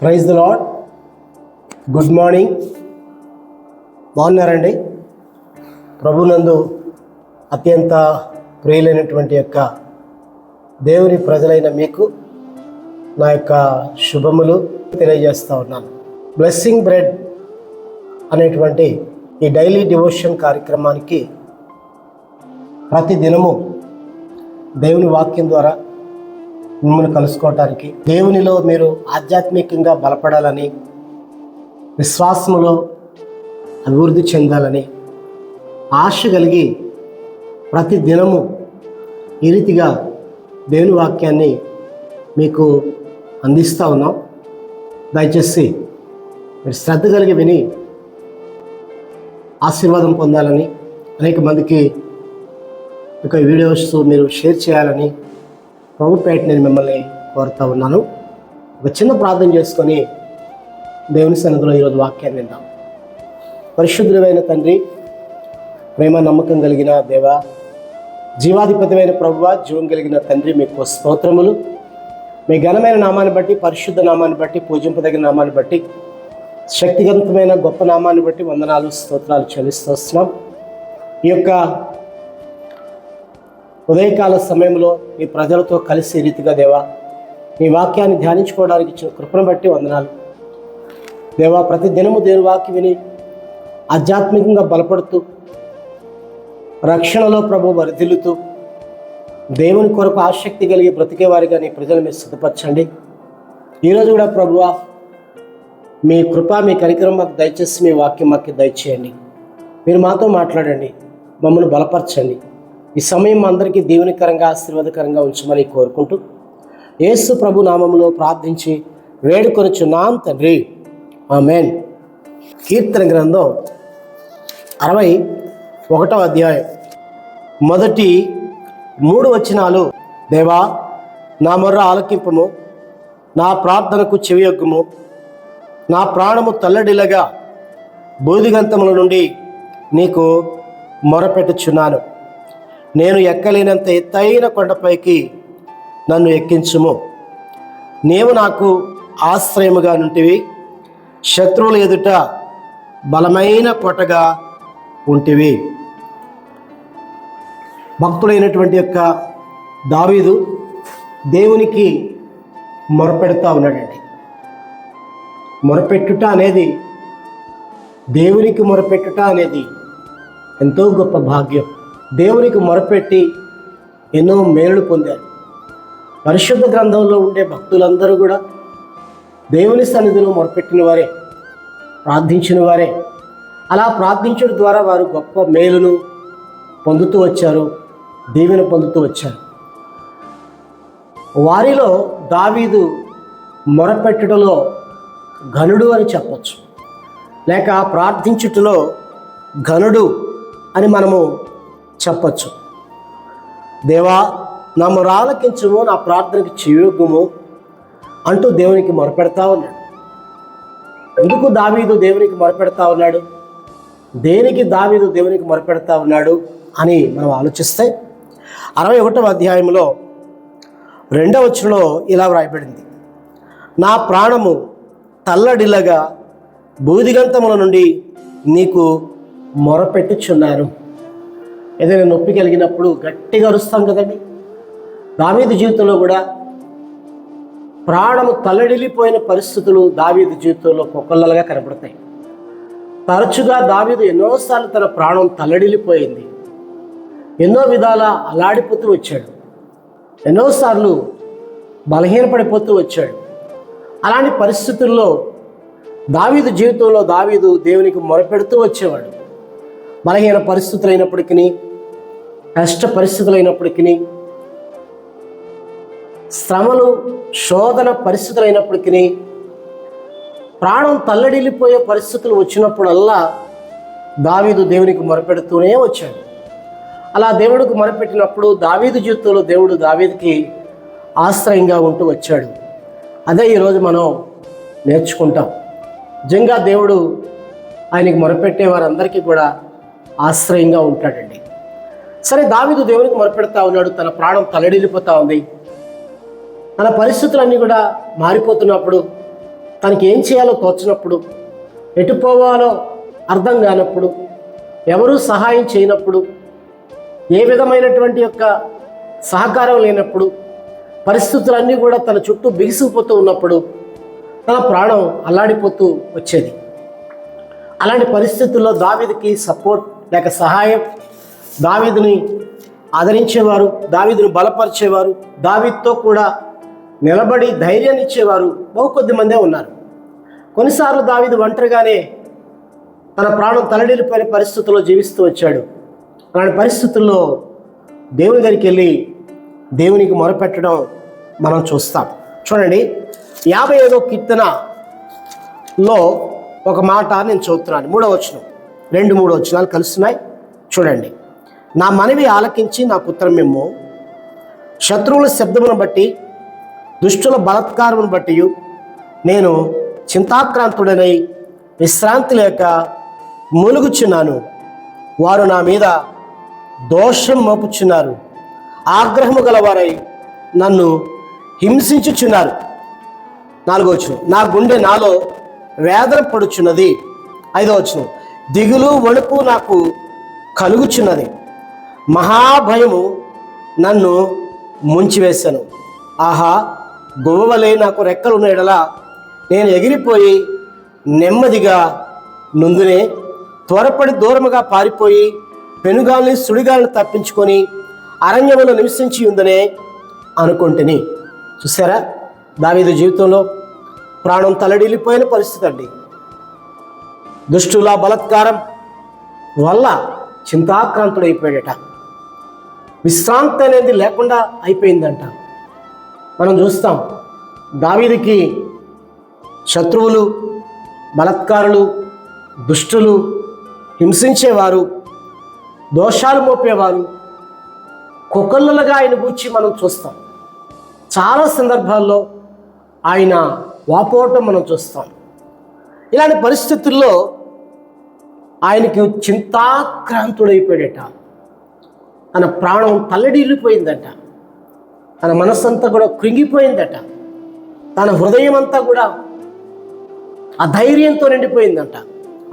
Praise the lord. Good morning. బాగున్నారండి? ప్రభునందు అత్యంత ప్రియులైనటువంటి యొక్క దేవుని ప్రజలైన మీకు నా యొక్క శుభములు తెలియజేస్తూ ఉన్నాను. బ్లెస్సింగ్ బ్రెడ్ అనేటువంటి ఈ డైలీ డివోషన్ కార్యక్రమానికి ప్రతి దినము దేవుని వాక్యం ద్వారా మిమ్మల్ని కలుసుకోవటానికి, దేవునిలో మీరు ఆధ్యాత్మికంగా బలపడాలని, విశ్వాసములో అభివృద్ధి చెందాలని ఆశ కలిగి ప్రతి దినము ఈ రీతిగా దేవుని వాక్యాన్ని మీకు అందిస్తూ ఉన్నాం. దయచేసి మీరు శ్రద్ధ కలిగి విని ఆశీర్వాదం పొందాలని, అనేక మందికి ఒక వీడియోస్ మీరు షేర్ చేయాలని ప్రభుపేట నేను మిమ్మల్ని కోరుతూ ఉన్నాను. ఒక చిన్న ప్రార్థన చేసుకొని దేవుని సన్నిధిలో ఈరోజు వాక్యాన్ని విందాం. పరిశుద్ధుడైన తండ్రి, ప్రేమ నమ్మకం కలిగిన దేవ, జీవాధిపతిమైన ప్రభువ, జీవం కలిగిన తండ్రి, మీకు స్తోత్రములు. మీ ఘనమైన నామాన్ని బట్టి, పరిశుద్ధ నామాన్ని బట్టి, పూజింపదగిన నామాన్ని బట్టి, శక్తివంతమైన గొప్ప నామాన్ని బట్టి వందనాలు, స్తోత్రాలు చెల్లిస్తూ వస్తున్నాం. ఈ యొక్క ఉదయకాల సమయంలో మీ ప్రజలతో కలిసి రీతిగా దేవా, మీ వాక్యాన్ని ధ్యానించుకోవడానికి ఇచ్చిన కృపను బట్టి వందనాలు దేవా. ప్రతి దినము దేవుని వాక్యం విని ఆధ్యాత్మికంగా బలపడుతూ, రక్షణలో ప్రభు వర్ధిల్లుతూ, దేవుని కొరకు ఆసక్తి కలిగి బ్రతికేవారిగా నీ ప్రజలు మీరు సిద్ధపరచండి. ఈరోజు కూడా ప్రభువా, మీ కృప, మీ కనికరం మాకు దయచేసి మీ వాక్యం మాకు దయచేయండి. మీరు మాతో మాట్లాడండి, మమ్మల్ని బలపరచండి. ఈ సమయం అందరికీ దీవెనకరంగా, ఆశీర్వాదకరంగా ఉంచమని కోరుకుంటూ యేసు ప్రభు నామములో ప్రార్థించి వేడుకొనుచున్నాం తండ్రి, ఆమేన్. కీర్తన గ్రంథం 61వ అధ్యాయం మొదటి 3 వచనాలు. దేవా, నా మొర్ర ఆలకింపుము, నా ప్రార్థనకు చెవియొగ్గుము. నా ప్రాణము తల్లడిల్లగా బూదిగంతముల నుండి నీకు మొరపెట్టుచున్నాను. నేను ఎక్కలేనంత ఎత్తైన కొండపైకి నన్ను ఎక్కించుము. నీవు నాకు ఆశ్రయముగా నుంటివి, శత్రువుల ఎదుట బలమైన కోటగా ఉంటివి. భక్తుడైనటువంటి యొక్క దావీదు దేవునికి మొరపెడుతూ ఉన్నాడండి. మొరపెట్టుట అనేది, దేవునికి మొరపెట్టుట అనేది ఎంతో గొప్ప భాగ్యం. దేవునికి మొరపెట్టి ఎన్నో మేలు పొందారు. పరిశుద్ధ గ్రంథంలో ఉండే భక్తులందరూ కూడా దేవుని సన్నిధిలో మొరపెట్టిన వారే, ప్రార్థించిన వారే. అలా ప్రార్థించడం ద్వారా వారు గొప్ప మేలును పొందుతూ వచ్చారు, దీవెన పొందుతూ వచ్చారు. వారిలో దావీదు మొరపెట్టుటలో ఘనుడు అని చెప్పచ్చు, లేక ప్రార్థించుటలో ఘనుడు అని మనము చెప్పచ్చు. దేవా, నా మొర ఆలకించుము, నా ప్రార్థనకి చెవియొగ్గుము అంటూ దేవునికి మొరపెడతా ఉన్నాడు. ఎందుకు దావీదు దేవునికి మొరపెడతా ఉన్నాడు, దేనికి దావీదు దేవునికి మొరపెడతా ఉన్నాడు అని మనం ఆలోచిస్తే 61వ అధ్యాయంలో 2వ వచనంలో ఇలా వ్రాయబడింది: నా ప్రాణము తల్లడిల్లగా బూదిగంతముల నుండి నీకు మొరపెట్టుచున్నాను. ఏదైనా నొప్పి కలిగినప్పుడు గట్టిగా అరుస్తాం కదండి. దావీదు జీవితంలో కూడా ప్రాణము తల్లడిల్లిపోయిన పరిస్థితులు దావీదు జీవితంలో కొకొల్లలుగా కనబడతాయి. తరచుగా దావీదు ఎన్నోసార్లు తన ప్రాణం తల్లడిల్లిపోయింది, ఎన్నో విధాల అలాడిపోతూ వచ్చాడు, ఎన్నోసార్లు బలహీనపడిపోతూ వచ్చాడు. అలాంటి పరిస్థితుల్లో దావీదు జీవితంలో దావీదు దేవునికి మొరపెడుతూ వచ్చేవాడు. బలహీన పరిస్థితులైనప్పటికీ, కష్ట పరిస్థితులైనప్పటికీ, శ్రమలు, శోధన పరిస్థితులైనప్పటికీ, ప్రాణం తల్లడిల్లిపోయే పరిస్థితులు వచ్చినప్పుడల్లా దావీదు దేవునికి మొరపెడుతూనే వచ్చాడు. అలా దేవుడికి మొరపెట్టినప్పుడు దావీదు జీవితంలో దేవుడు దావీదుకి ఆశ్రయంగా ఉంటూ వచ్చాడు. అదే ఈరోజు మనం నేర్చుకుంటాం. నిజంగా దేవుడు ఆయనకి మొరపెట్టే వారందరికీ కూడా ఆశ్రయంగా ఉంటాడండి. సరే, దావీదు దేవునికి మొరపెడతా ఉన్నాడు, తన ప్రాణం తల్లడిల్లిపోతూ ఉంది. తన పరిస్థితులన్నీ కూడా మారిపోతున్నప్పుడు తనకి ఏం చేయాలో తోచినప్పుడు, ఎటు పోవాలో అర్థం కానప్పుడు, ఎవరూ సహాయం చేయనప్పుడు, ఏ విధమైనటువంటి యొక్క సహకారం లేనప్పుడు, పరిస్థితులన్నీ కూడా తన చుట్టూ బిగిసిపోతూ ఉన్నప్పుడు తన ప్రాణం అల్లాడిపోతూ వచ్చేది. అలాంటి పరిస్థితుల్లో దావీదుకి సపోర్ట్ లేక సహాయం, దావీదుని ఆదరించేవారు, దావీదుని బలపరిచేవారు, దావీదుతో కూడా నిలబడి ధైర్యాన్ని ఇచ్చేవారు బహు కొద్ది మందే ఉన్నారు. కొన్నిసార్లు దావీదు ఒంటరిగానే తన ప్రాణం తలడిల్లిపోయిన పరిస్థితుల్లో జీవిస్తూ వచ్చాడు. అలాంటి పరిస్థితుల్లో దేవుని దగ్గరికి వెళ్ళి దేవునికి మొరపెట్టడం మనం చూస్తాం. చూడండి, 55వ కీర్తనలో ఒక మాట నేను చదువుతున్నాను. 3వ వచనం, 2-3 వచనాలు కలుస్తున్నాయి. చూడండి. నా మనవి ఆలకించి నాకు ఉత్తరం ఇమ్ము, శత్రువుల శబ్దమును బట్టి దుష్టుల బలాత్కారమును బట్టి నేను చింతాక్రాంతుడనై విశ్రాంతి లేక మూలుగుచున్నాను. వారు నా మీద దోషం మోపుచున్నారు, ఆగ్రహము గలవారై నన్ను హింసించుచున్నారు. 4వ వచనం, నా గుండె నాలో వేదన పడుచున్నది. 5వ వచనం, దిగులు వణుకు నాకు కలుగుచున్నది, మహాభయము నన్ను ముంచివేశాను. ఆహా, గువ్వవలే నాకు రెక్కలున్న ఎడల నేను ఎగిరిపోయి నెమ్మదిగా నుందునే, త్వరపడి దూరముగా పారిపోయి పెనుగాల్ని సుడిగాలిని తప్పించుకొని అరణ్యములో నివసించి ఉందనే అనుకుంటుని. చూసారా, దావీదు జీవితంలో ప్రాణం తలడిల్లిపోయిన పరిస్థితి అండి. దుష్టుల బలాత్కారం వల్ల చింతాక్రాంతుడైపోయాడట. విశ్రాంతి అనేది లేకుండా అయిపోయిందంట. మనం చూస్తాం, దావీదుకి శత్రువులు, బలాత్కారులు, దుష్టులు, హింసించేవారు, దోషాలు మోపేవారు కుక్కలుగా ఆయన గూర్చి మనం చూస్తాం. చాలా సందర్భాల్లో ఆయన వాపోవటం మనం చూస్తాం. ఇలాంటి పరిస్థితుల్లో ఆయనకి చింతాక్రాంతుడైపోయాడట. తన ప్రాణం తల్లడిల్లిపోయిందట. తన మనస్సంతా కూడా కృంగిపోయిందట. తన హృదయం అంతా కూడా అధైర్యంతో నిండిపోయిందంట.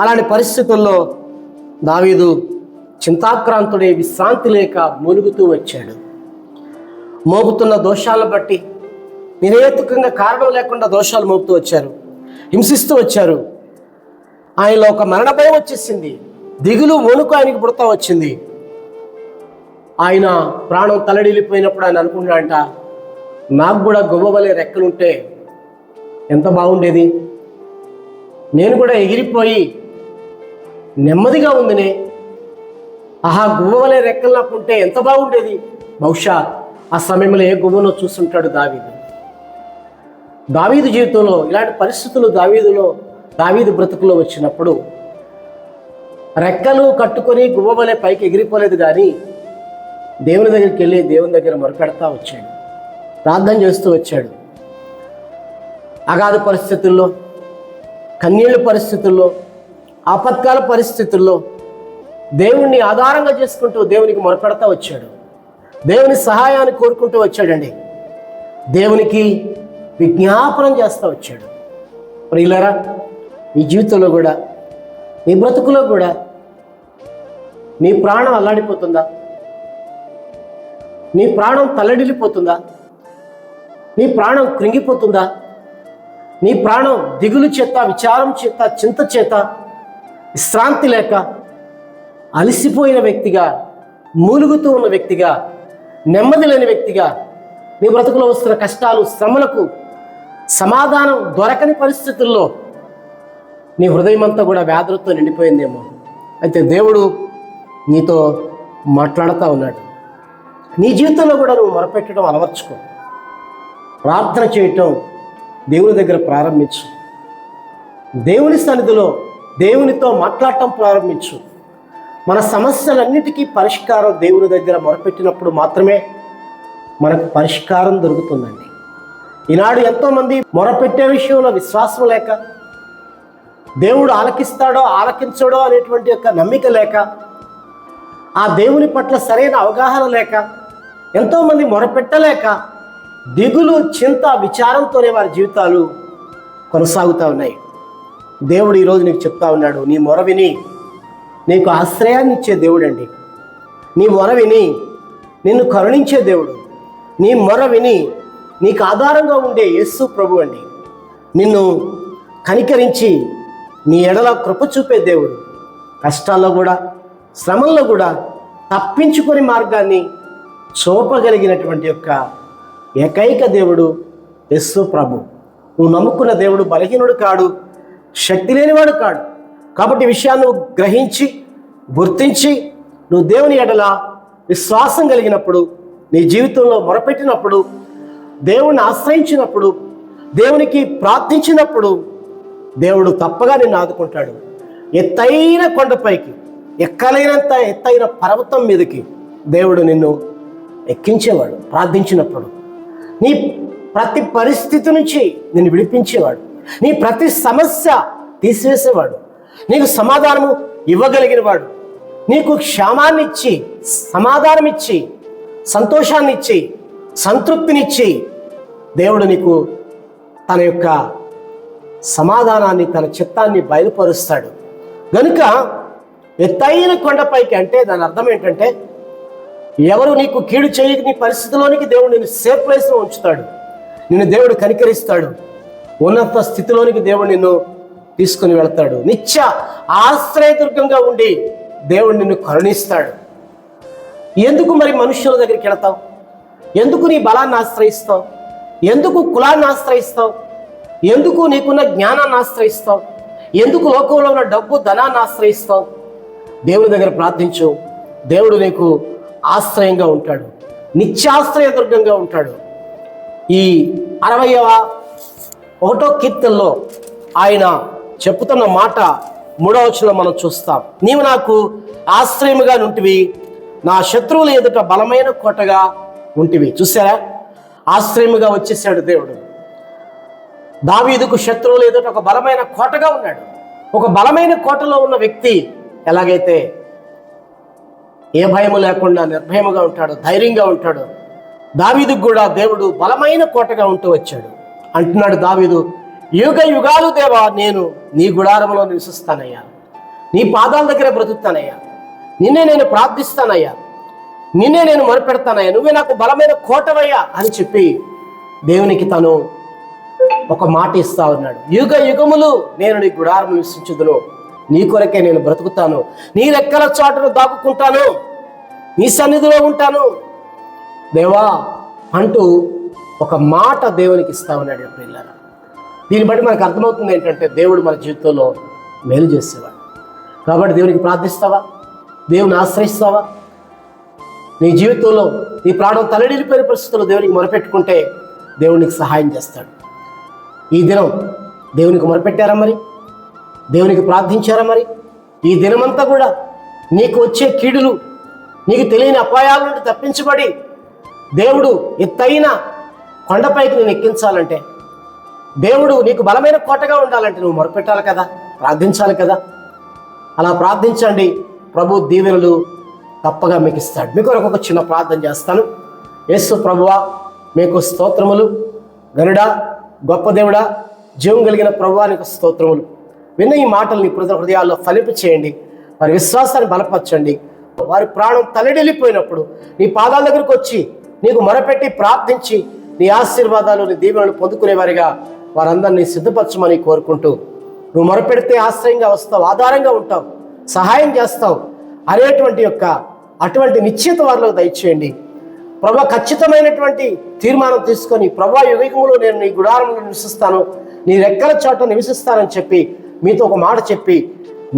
అలాంటి పరిస్థితుల్లో దావీదు చింతాక్రాంతుడై విశ్రాంతి లేక మూలుగుతూ వచ్చాడు. మోపుతున్న దోషాలను బట్టి నిరహేతుకంగా కారణం లేకుండా దోషాలు మోపుతూ వచ్చారు, హింసిస్తూ వచ్చారు. ఆయనలో ఒక మరణ భయం వచ్చేసింది, దిగులు వణుకు ఆయనకి పుడతా వచ్చింది. ఆయన ప్రాణం తలడిల్లిపోయినప్పుడు ఆయన అనుకున్నాడంట, నాకు కూడా గువ్వవలే రెక్కలుంటే ఎంత బాగుండేది, నేను కూడా ఎగిరిపోయి నెమ్మదిగా ఉందినే, ఆహా గువ్వవలే రెక్కలు నాకు ఉంటే ఎంత బాగుండేది. బహుశా ఆ సమయంలో ఏ గువ్వనో చూస్తుంటాడు దావీదు. దావీదు జీవితంలో ఇలాంటి పరిస్థితులు దావీదు బ్రతుకులో వచ్చినప్పుడు రెక్కలు కట్టుకొని గువ్వవలే పైకి ఎగిరిపోలేదు, కానీ దేవుని దగ్గరికి వెళ్ళి దేవుని దగ్గర మొరపెడతా వచ్చాడు, ప్రార్థన చేస్తూ వచ్చాడు. అగాధ పరిస్థితుల్లో, కన్నీళ్ళ పరిస్థితుల్లో, ఆపత్కాల పరిస్థితుల్లో దేవుణ్ణి ఆధారంగా చేసుకుంటూ దేవునికి మొరపెడతా వచ్చాడు. దేవుని సహాయాన్ని కోరుకుంటూ వచ్చాడండి. దేవునికి విజ్ఞాపనం చేస్తూ వచ్చాడు. ప్రియులారా, నీ జీవితంలో కూడా, నీ బ్రతుకులో కూడా నీ ప్రాణం అల్లాడిపోతుందా? నీ ప్రాణం తల్లడిల్లిపోతుందా? నీ ప్రాణం కృంగిపోతుందా? నీ ప్రాణం దిగులు చేత, విచారం చేత, చింత చేత, విశ్రాంతి లేక అలసిపోయిన వ్యక్తిగా, మూలుగుతూ ఉన్న వ్యక్తిగా, నెమ్మది లేని వ్యక్తిగా, నీ బ్రతుకులో వస్తున్న కష్టాలు, శ్రమలకు సమాధానం దొరకని పరిస్థితుల్లో నీ హృదయం అంతా కూడా వ్యాధులతో నిండిపోయిందేమో. అయితే దేవుడు నీతో మాట్లాడుతూ ఉన్నాడు. నీ జీవితంలో కూడా నువ్వు మొరపెట్టడం అలవర్చుకో, ప్రార్థన చేయటం దేవుని దగ్గర ప్రారంభించు, దేవుని సన్నిధిలో దేవునితో మాట్లాడటం ప్రారంభించు. మన సమస్యలన్నిటికీ పరిష్కారం దేవుని దగ్గర మొరపెట్టినప్పుడు మాత్రమే మనకు పరిష్కారం దొరుకుతుందండి. ఈనాడు ఎంతోమంది మొరపెట్టే విషయంలో విశ్వాసం లేక, దేవుడు ఆలకిస్తాడో ఆలకించడో అనేటువంటి యొక్క నమ్మిక లేక, ఆ దేవుని పట్ల సరైన అవగాహన లేక, ఎంతోమంది మొరపెట్టలేక దిగులు, చింత, విచారంతోనే వారి జీవితాలు కొనసాగుతూ ఉన్నాయి. దేవుడు ఈరోజు నీకు చెప్తా ఉన్నాడు, నీ మొర విని నీకు ఆశ్రయాన్ని ఇచ్చే దేవుడు అండి. నీ మొర విని నిన్ను కరుణించే దేవుడు, నీ మొర విని నీకు ఆధారంగా ఉండే యేసు ప్రభు అండి. నిన్ను కనికరించి నీ ఎడల కృప చూపే దేవుడు. కష్టాల్లో కూడా శ్రమల్లో కూడా తప్పించుకొని మార్గాన్ని చూపగలిగినటువంటి యొక్క ఏకైక దేవుడు యేసు ప్రభు. నువ్వు నమ్ముకున్న దేవుడు బలహీనుడు కాడు, శక్తి లేనివాడు కాడు. కాబట్టి ఈ విషయాన్ని నువ్వు గ్రహించి గుర్తించి నువ్వు దేవుని ఎడల విశ్వాసం కలిగినప్పుడు, నీ జీవితంలో మొరపెట్టినప్పుడు, దేవుణ్ణి ఆశ్రయించినప్పుడు, దేవునికి ప్రార్థించినప్పుడు దేవుడు తప్పగా నిన్ను ఆదుకుంటాడు. ఎత్తైన కొండపైకి, ఎక్కలేనంత ఎత్తైన పర్వతం మీదకి దేవుడు నిన్ను ఎక్కించేవాడు. ప్రార్థించినప్పుడు నీ ప్రతి పరిస్థితి నుంచి నిన్ను విడిపించేవాడు. నీ ప్రతి సమస్య తీసివేసేవాడు. నీకు సమాధానము ఇవ్వగలిగినవాడు. నీకు క్షేమాన్ని ఇచ్చి, సమాధానం ఇచ్చి, సంతోషాన్ని ఇచ్చి, సంతృప్తినిచ్చి దేవుడు నీకు తన యొక్క సమాధానాన్ని, తన చిత్తాన్ని బయలుపరుస్తాడు. కనుక ఎత్తైన కొండపైకి అంటే దాని అర్థం ఏంటంటే, ఎవరు నీకు కీడు చేయని పరిస్థితిలోనికి దేవుడు నిన్ను సేఫ్ ప్లేస్లో ఉంచుతాడు. నిన్ను దేవుడు కనికరిస్తాడు. ఉన్నత స్థితిలోనికి దేవుడు నిన్ను తీసుకుని వెళ్తాడు. నిత్య ఆశ్రయదుర్గంగా ఉండి దేవుడు నిన్ను కరుణిస్తాడు. ఎందుకు మరి మనుషుల దగ్గరికి వెళతావు? ఎందుకు నీ బలాన్ని ఆశ్రయిస్తావు? ఎందుకు కులాన్ని ఆశ్రయిస్తావు? ఎందుకు నీకున్న జ్ఞానాన్ని ఆశ్రయిస్తావు? ఎందుకు లోకంలో ఉన్న డబ్బు ధనాన్ని ఆశ్రయిస్తావు? దేవుని దగ్గర ప్రార్థించు. దేవుడు నీకు ఆశ్రయంగా ఉంటాడు, నిత్యాశ్రయ దుర్గంగా ఉంటాడు. ఈ 61వ కీర్తనలో ఆయన చెప్పుతున్న మాట 3వ వచనంలో మనం చూస్తాం. నీవు నాకు ఆశ్రయముగా ఉంటివి, నా శత్రువుల ఎదుట బలమైన కోటగా ఉంటివి. చూసారా, ఆశ్రయముగా వచ్చేసాడు దేవుడు. దావీదుకు శత్రువుల ఎదుట ఒక బలమైన కోటగా ఉన్నాడు. ఒక బలమైన కోటలో ఉన్న వ్యక్తి ఎలాగైతే ఏ భయము లేకుండా నిర్భయముగా ఉంటాడు, ధైర్యంగా ఉంటాడు, దావీదుకు కూడా దేవుడు బలమైన కోటగా ఉంటూ వచ్చాడు. అంటున్నాడు దావీదు, యుగ యుగాలు దేవా, నేను నీ గుడారంలో నివసిస్తానయ్యా, నీ పాదాల దగ్గర బ్రతుకుతానయ్యా, నిన్నే నేను ప్రార్థిస్తానయ్యా, నిన్నే నేను మొరపెడతానయ్యా, నువ్వే నాకు బలమైన కోటవయ్యా అని చెప్పి దేవునికి తను ఒక మాట ఇస్తా ఉన్నాడు. యుగ యుగములు నేను నీ గుడారం నివసించుదును, నీ కొరకే నేను బ్రతుకుతాను, నీ రెక్కల చాటును దాక్కుకుంటాను, నీ సన్నిధిలో ఉంటాను దేవా అంటూ ఒక మాట దేవునికి ఇస్తా ఉన్నాడు. పిల్లలు, దీన్ని బట్టి మనకు అర్థమవుతుంది ఏంటంటే దేవుడు మన జీవితంలో మేలు చేసేవాడు. కాబట్టి దేవునికి ప్రార్థిస్తావా? దేవుని ఆశ్రయిస్తావా? నీ జీవితంలో నీ ప్రాణం తలడిల్లిపోయిన పరిస్థితుల్లో దేవునికి మొరపెట్టుకుంటే దేవుడు నీకు సహాయం చేస్తాడు. ఈ దినం దేవునికి మొరపెట్టారా? మరి దేవునికి ప్రార్థించారా? మరి ఈ దినమంతా కూడా నీకు వచ్చే కీడులు, నీకు తెలియని అపాయాల నుండి తప్పించబడి దేవుడు ఎత్తైన కొండపైకి నేను ఎక్కించాలంటే, దేవుడు నీకు బలమైన కోటగా ఉండాలంటే నువ్వు మొరపెట్టాలి కదా, ప్రార్థించాలి కదా. అలా ప్రార్థించండి, ప్రభు దీవెనలు తప్పగా మీకు ఇస్తాడు. మీకు ఒక చిన్న ప్రార్థన చేస్తాను. యేసు ప్రభువా, మీకు స్తోత్రములు. గనుడా, గొప్ప దేవుడా, జీవం కలిగిన ప్రభువా, నీకు స్తోత్రములు. విన్న ఈ మాటల్ని ప్రజల హృదయాల్లో ఫలింప చేయండి, వారి విశ్వాసాన్ని బలపరచండి. వారి ప్రాణం తలడిల్లిపోయినప్పుడు నీ పాదాల దగ్గరకు వచ్చి నీకు మొరపెట్టి ప్రార్థించి నీ ఆశీర్వాదాలు, నీ దీవెనలు పొందుకునేవారిగా వారందరినీ సిద్ధపరచమని కోరుకుంటూ, నువ్వు మొరపెడితే ఆశ్రయంగా వస్తావు, ఆధారంగా ఉంటావు, సహాయం చేస్తావు అనేటువంటి అటువంటి నిశ్చిత వారిలో దయచేయండి ప్రభా. ఖచ్చితమైనటువంటి తీర్మానం తీసుకొని, ప్రభా యుగములో నేను నీ గుడారంలో నివసిస్తాను, నీ రెక్కల చోట నివసిస్తానని చెప్పి మీతో ఒక మాట చెప్పి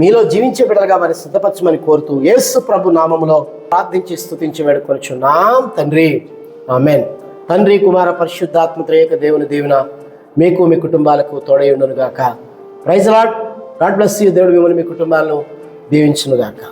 మీలో జీవించే బిడ్డలుగా వారిని సిద్ధపరచమని కోరుతూ యేసు ప్రభు నామములో ప్రార్థించి స్తుతించి వేడుకొనుచున్నాం తండ్రి, ఆమేన్. తండ్రి, కుమార, పరిశుద్ధాత్మ త్రియేక దేవుని దీవెన మీకు మీ కుటుంబాలకు తోడై ఉండును గాక. Praise lord. God bless you. దేవుడు మిమ్మల్ని మీ కుటుంబాలను దీవించును గాక.